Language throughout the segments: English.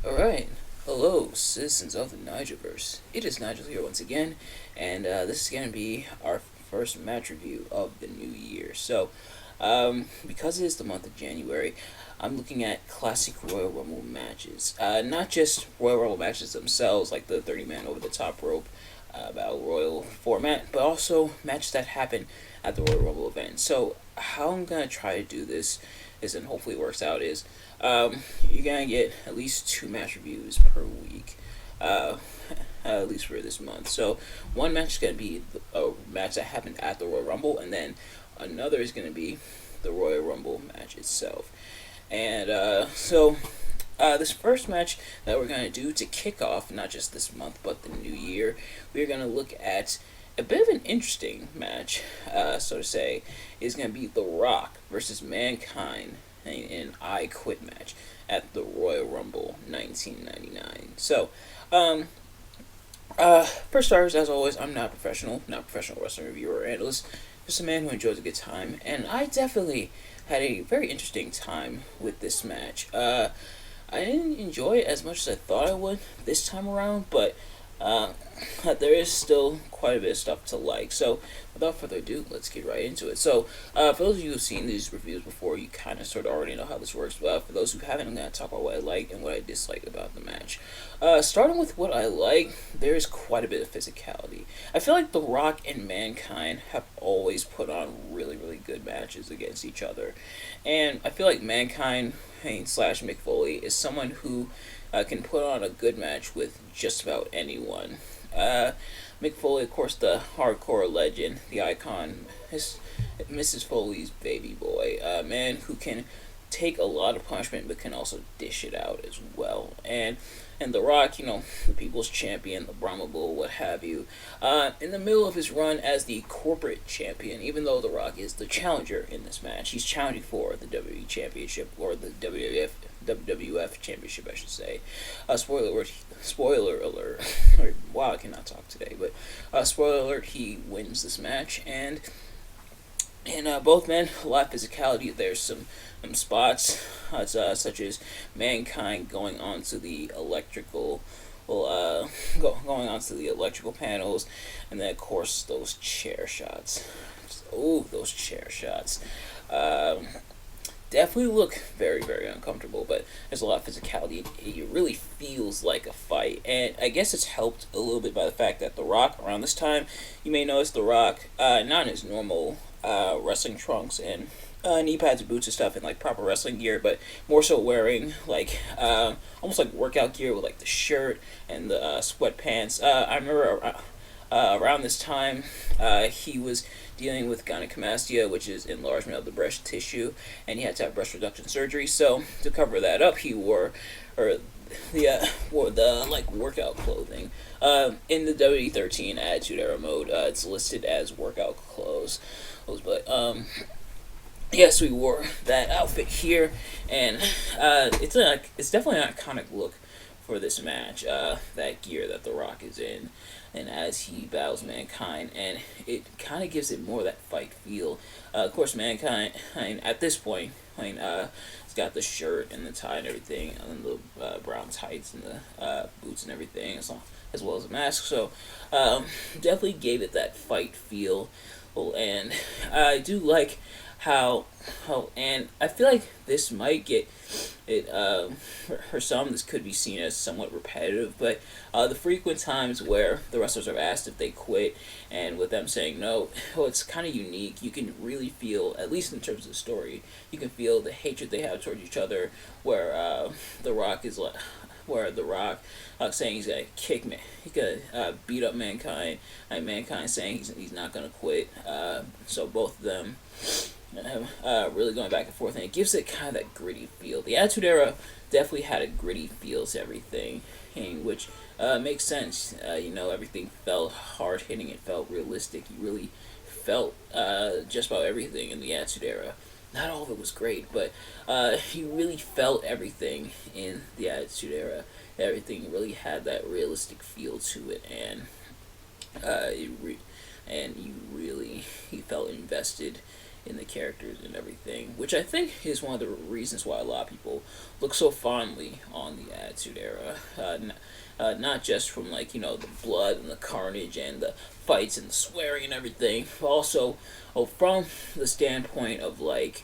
Alright, hello, citizens of the Nigelverse. It is Nigel here once again, and this is going to be our first match review of the new year. Because it is the month of January, I'm looking at classic Royal Rumble matches. Not just Royal Rumble matches themselves, like the 30-man over the top rope Battle Royal format, but also matches that happen at the Royal Rumble event. So, how I'm going to try to do this and hopefully it works out, is you're gonna get at least two match reviews per week, uh, at least for this month. So one match is gonna be a match that happened at the Royal Rumble, and then another is gonna be the Royal Rumble match itself. And this first match that we're gonna do to kick off not just this month but the new year, we're gonna look at a bit of an interesting match, so to say, is going to be The Rock versus Mankind in an I Quit match at the Royal Rumble 1999. For starters, as always, I'm not a professional wrestling reviewer or analyst, just a man who enjoys a good time, and I definitely had a very interesting time with this match. I didn't enjoy it as much as I thought I would this time around, but uh, there is still quite a bit of stuff to like. So, without further ado, let's get right into it. For those of you who've seen these reviews before, you kind of sort of already know how this works. For those who haven't, I'm going to talk about what I like and what I dislike about the match. Starting with what I like, there is quite a bit of physicality. I feel like The Rock and Mankind have always put on really, really good matches against each other. And I feel like Mankind slash Mick Foley is someone who can put on a good match with just about anyone. Mick Foley, of course, the hardcore legend, the icon, is Mrs. Foley's baby boy, a man who can take a lot of punishment but can also dish it out as well. And The Rock, the people's champion, the Brahma Bull, what have you, in the middle of his run as the corporate champion, even though The Rock is the challenger in this match, he's challenging for the WWE Championship, or the WWF Championship, I should say. Spoiler alert. Wow, I cannot talk today, but spoiler alert, he wins this match, and both men, a lot of physicality. There's some spots, such as Mankind going onto the electrical, going onto the electrical panels, and then of course those chair shots. Oh, those chair shots. Definitely look very, very uncomfortable, but there's a lot of physicality. It really feels like a fight, and I guess it's helped a little bit by the fact that The Rock, around this time, you may notice The Rock, not in his normal wrestling trunks and knee pads and boots and stuff, and like proper wrestling gear, but more so wearing like almost like workout gear with like the shirt and the sweatpants. I remember around this time, he was dealing with gynecomastia, which is enlargement of the breast tissue, and he had to have breast reduction surgery. So to cover that up, he wore the like workout clothing. In the WWE13 Attitude Era mode, it's listed as workout clothes, but yes, we wore that outfit here, and it's definitely an iconic look for this match. That gear that The Rock is in, and as he battles Mankind, and it kind of gives it more of that fight feel. Of course, Mankind, at this point, he's got the shirt and the tie and everything, and the brown tights and the boots and everything, as well as a mask. So, definitely gave it that fight feel. And I do like and I feel like this might get it, for some, this could be seen as somewhat repetitive, but the frequent times where the wrestlers are asked if they quit, and with them saying no, it's kind of unique. You can really feel, at least in terms of the story, you can feel the hatred they have towards each other, where The Rock is like, saying he's gonna kick me, he's gonna beat up Mankind, and Mankind saying he's not gonna quit. So both of them really going back and forth, and it gives it kind of that gritty feel. The Attitude Era definitely had a gritty feel to everything, which makes sense. Everything felt hard hitting. It felt realistic. You really felt just about everything in the Attitude Era. Not all of it was great, but you really felt everything in the Attitude Era. Everything really had that realistic feel to it, and you felt invested in the characters and everything, which I think is one of the reasons why a lot of people look so fondly on the Attitude Era. Not just from like the blood and the carnage and the fights and the swearing and everything, but also from the standpoint of like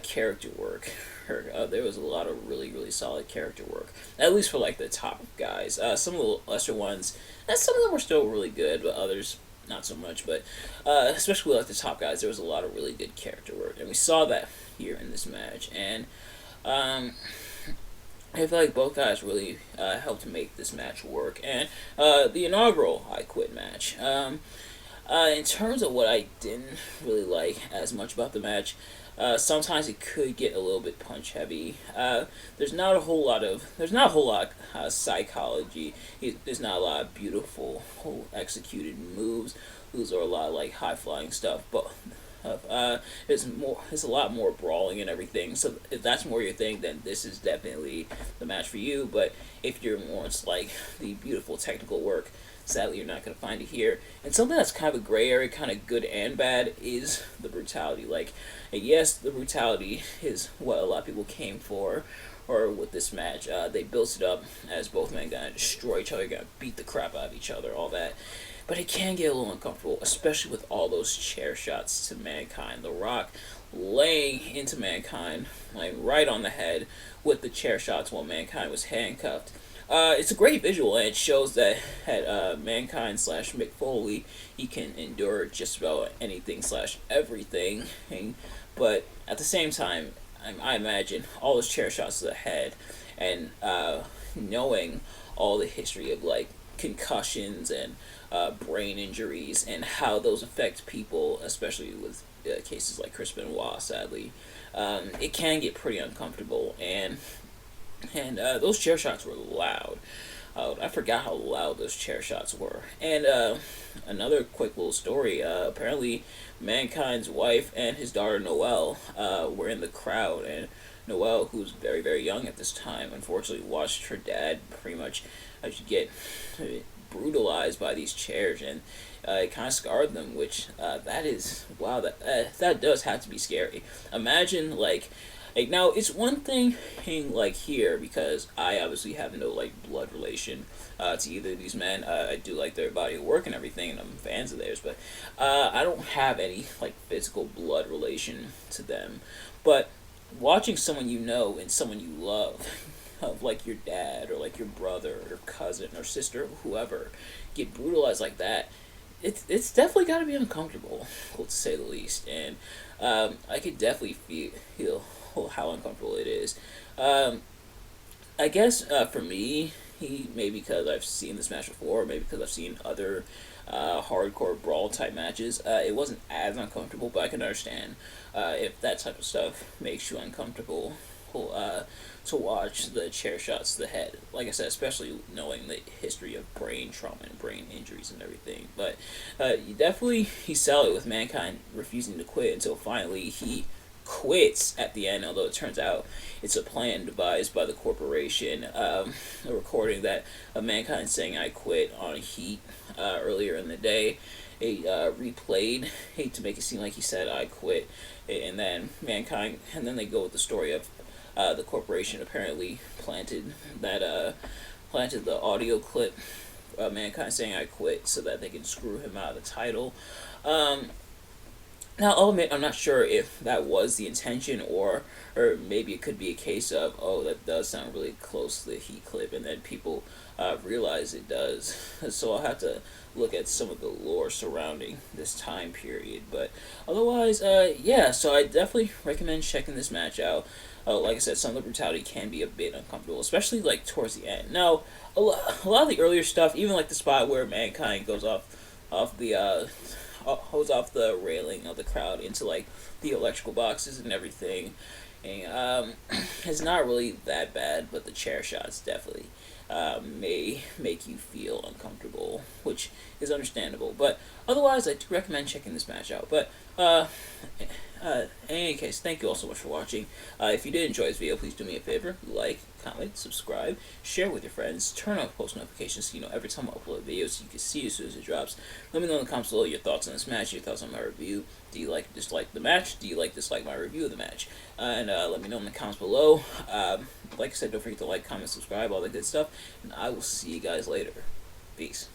character work. There was a lot of really solid character work, at least for like the top guys. Some of the lesser ones, and some of them were still really good, but others not so much. But especially like the top guys, there was a lot of really good character work, and we saw that here in this match. And I feel like both guys really helped make this match work. And the inaugural I Quit match. In terms of what I didn't really like as much about the match, sometimes it could get a little bit punch heavy. There's not a whole lot of psychology. There's not a lot of beautiful executed moves. Those are a lot of like high flying stuff, but it's a lot more brawling and everything. So if that's more your thing, then this is definitely the match for you. But if you're more into like the beautiful technical work, sadly you're not going to find it here. And something that's kind of a gray area, kind of good and bad, is the brutality. Like, yes, the brutality is what a lot of people came for, or with this match. They built it up as both men gonna destroy each other, gonna beat the crap out of each other, all that. But it can get a little uncomfortable, especially with all those chair shots to Mankind. The Rock laying into Mankind, like right on the head, with the chair shots while Mankind was handcuffed. It's a great visual, and it shows that at Mankind / Mick Foley, he can endure just about anything / everything. But at the same time, I imagine all those chair shots to the head, and knowing all the history of like concussions and brain injuries and how those affect people, especially with cases like Chris Benoit, sadly, it can get pretty uncomfortable. And those chair shots were loud. I forgot how loud those chair shots were. And another quick little story. Apparently, Mankind's wife and his daughter Noelle were in the crowd, and Noelle, who's very young at this time, unfortunately watched her dad pretty much get brutalized by these chairs, and it kind of scarred them. Which that is wow. That does have to be scary. Imagine like now it's one thing like here, because I obviously have no like blood relation to either of these men. I do like their body of work and everything, and I'm fans of theirs, but I don't have any like physical blood relation to them. But watching someone you know and someone you love, of like your dad or like your brother or cousin or sister or whoever, get brutalized like that, it's definitely got to be uncomfortable, to say the least. And I could definitely feel how uncomfortable it is. I guess for me, maybe because I've seen this match before, or maybe because I've seen other hardcore brawl type matches, it wasn't as uncomfortable, but I can understand if that type of stuff makes you uncomfortable to watch the chair shots to the head. Like I said, especially knowing the history of brain trauma and brain injuries and everything. But he sell it with Mankind refusing to quit until finally he quits at the end, although it turns out it's a plan devised by the corporation. A recording that of Mankind saying "I quit" on Heat earlier in the day, replayed to make it seem like he said "I quit," and then they go with the story of the corporation apparently planted the audio clip of Mankind saying "I quit" so that they can screw him out of the title. Now, I'll admit, I'm not sure if that was the intention, or maybe it could be a case of, oh, that does sound really close to the Heat clip, and then people realize it does. So I'll have to look at some of the lore surrounding this time period. But otherwise, yeah, so I definitely recommend checking this match out. Like I said, some of the brutality can be a bit uncomfortable, especially like towards the end. Now, a lot of the earlier stuff, even like the spot where Mankind goes off the holds off the railing of the crowd into like the electrical boxes and everything, and it's not really that bad, but the chair shots definitely may make you feel uncomfortable, which is understandable. But otherwise, I do recommend checking this match out. But in any case, thank you all so much for watching. If you did enjoy this video, please do me a favor: like, comment, subscribe, share with your friends, turn on post notifications so you know every time I upload videos so you can see it as soon as it drops. Let me know in the comments below your thoughts on this match, your thoughts on my review. Do you like dislike the match? Do you like dislike my review of the match? And let me know in the comments below. Like I said, don't forget to like, comment, subscribe, all that good stuff. And I will see you guys later. Peace.